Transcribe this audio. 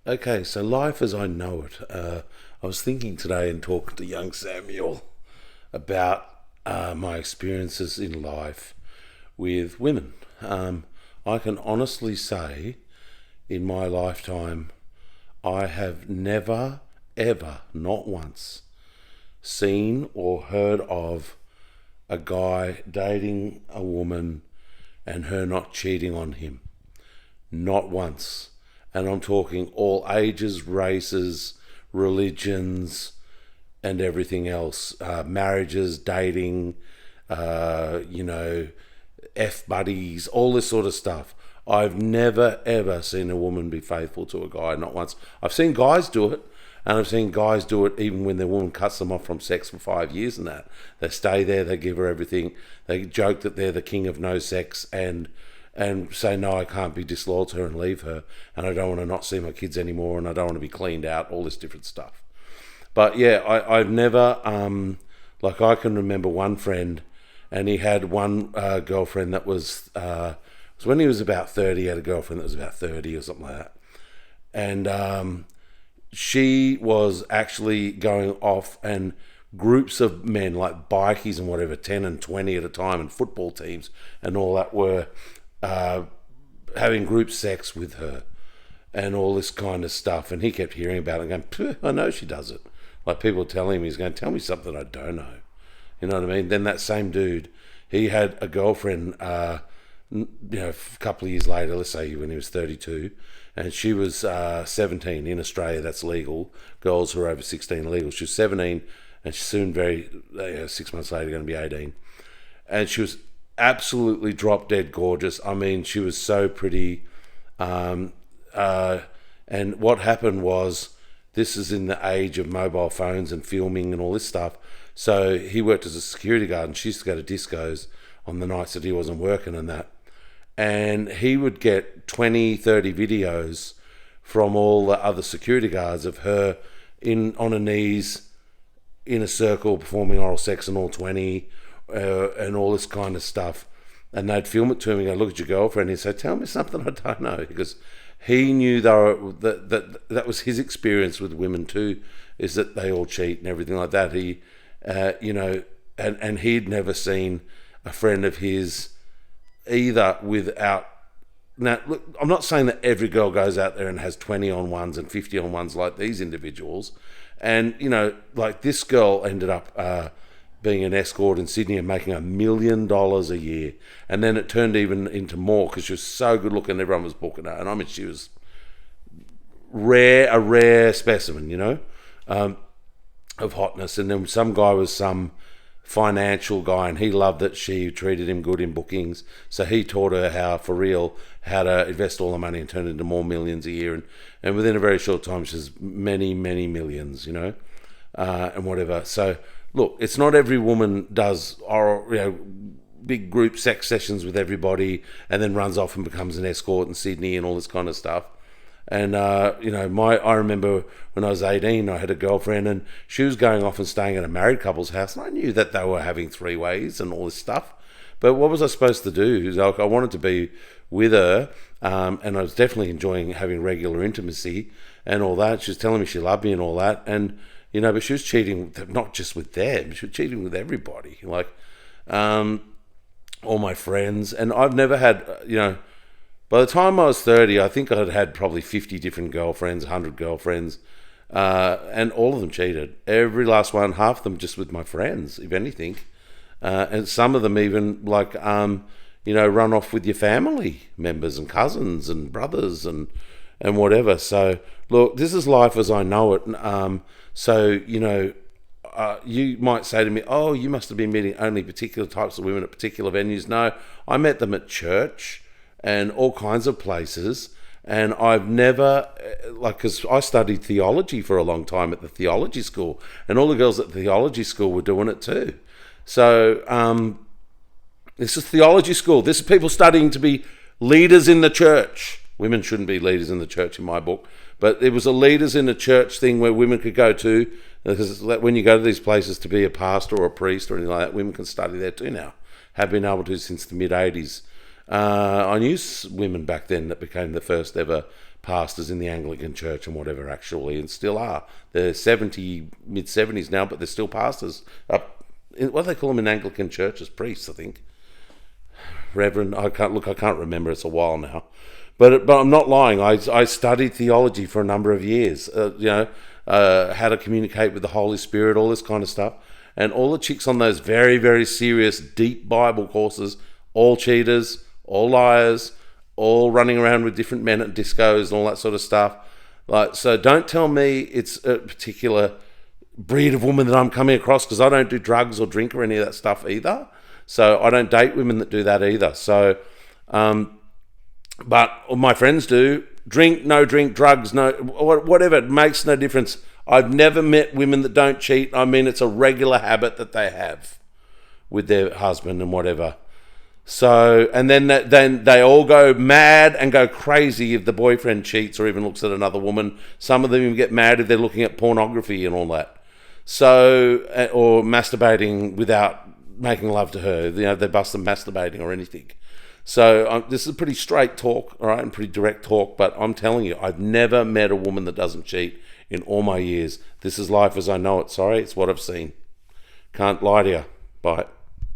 Okay, so life as I know it. I was thinking today and talking to young Samuel about my experiences in life with women. I can honestly say in my lifetime, I have never, ever, not once, seen or heard of a guy dating a woman and her not cheating on him. Not once. And I'm talking all ages, races, religions, and everything else. Marriages, dating, you know, F buddies, all this sort of stuff. I've never ever seen a woman be faithful to a guy, not once. I've seen guys do it, and I've seen guys do it even when their woman cuts them off from sex for 5 years and that. They stay there, they give her everything, they joke that they're the king of no sex and say, no, I can't be disloyal to her and leave her, and I don't want to not see my kids anymore, and I don't want to be cleaned out, all this different stuff. But yeah, I've never, like I can remember one friend, and he had one girlfriend that was when he was about 30, he had a girlfriend that was about 30 or something like that. And she was actually going off, and groups of men, like bikies and whatever, 10 and 20 at a time, and football teams and all that, were having group sex with her and all this kind of stuff. And he kept hearing about it and going, I know she does it. Like people telling him, he's going, tell me something I don't know. You know what I mean? Then that same dude, he had a girlfriend, a couple of years later, let's say when he was 32, and she was 17. In Australia, that's legal. Girls who are over 16 are legal. She was 17, and she's soon, 6 months later, going to be 18. And she was absolutely drop dead gorgeous. I mean, she was so pretty. And what happened was, this is in the age of mobile phones and filming and all this stuff. So he worked as a security guard, and she used to go to discos on the nights that he wasn't working and that. And he would get 20, 30 videos from all the other security guards of her on her knees in a circle performing oral sex on all 20 and all this kind of stuff. And they'd film it to him and go, look at your girlfriend. He'd say, tell me something I don't know. Because he knew that was his experience with women too, is that they all cheat and everything like that. He, and he'd never seen a friend of his either without. Now, look, I'm not saying that every girl goes out there and has 20 on ones and 50 on ones like these individuals. And, like this girl ended up being an escort in Sydney and making $1 million a year. And then it turned even into more because she was so good looking, everyone was booking her. And I mean, she was a rare specimen, of hotness. And then some guy was some financial guy, and he loved that she treated him good in bookings, so he taught her how to invest all the money and turn it into more millions a year, and within a very short time she's many millions, and whatever. So look, it's not every woman does big group sex sessions with everybody and then runs off and becomes an escort in Sydney and all this kind of stuff. And, I remember when I was 18, I had a girlfriend, and she was going off and staying at a married couple's house, and I knew that they were having three-ways and all this stuff. But what was I supposed to do? I wanted to be with her, and I was definitely enjoying having regular intimacy and all that. She was telling me she loved me and all that. And, but she was cheating, not just with them, she was cheating with everybody, like all my friends. And I've never had, by the time I was 30, I think I'd had probably 50 different girlfriends, 100 girlfriends, and all of them cheated. Every last one, half of them just with my friends, if anything. And some of them even, run off with your family members and cousins and brothers and whatever. So, look, this is life as I know it. You might say to me, oh, you must have been meeting only particular types of women at particular venues. No, I met them at church and all kinds of places, and I've never, because I studied theology for a long time at the theology school, and all the girls at the theology school were doing it too. So this is theology school. This is people studying to be leaders in the church. Women shouldn't be leaders in the church in my book, but it was a leaders in the church thing where women could go to, because when you go to these places to be a pastor or a priest or anything like that, women can study there too now. Have been able to since the mid-'80s. I knew women back then that became the first ever pastors in the Anglican Church and whatever, actually, and still are. They're 70, mid-70s now, but they're still pastors. What do they call them in Anglican churches? Priests, I think. Reverend, I can't remember. It's a while now. But I'm not lying. I studied theology for a number of years. How to communicate with the Holy Spirit, all this kind of stuff. And all the chicks on those very, very serious, deep Bible courses, all cheaters, all liars, all running around with different men at discos and all that sort of stuff. So don't tell me it's a particular breed of woman that I'm coming across, because I don't do drugs or drink or any of that stuff either. So I don't date women that do that either. So, but my friends do. Drink, no drink, drugs, no, whatever. It makes no difference. I've never met women that don't cheat. I mean, it's a regular habit that they have with their husband and whatever. So, and then they all go mad and go crazy if the boyfriend cheats or even looks at another woman. Some of them even get mad if they're looking at pornography and all that. So, or masturbating without making love to her. They bust them masturbating or anything. So this is pretty straight talk, all right, and pretty direct talk, but I'm telling you, I've never met a woman that doesn't cheat in all my years. This is life as I know it. Sorry, it's what I've seen. Can't lie to you. Bye.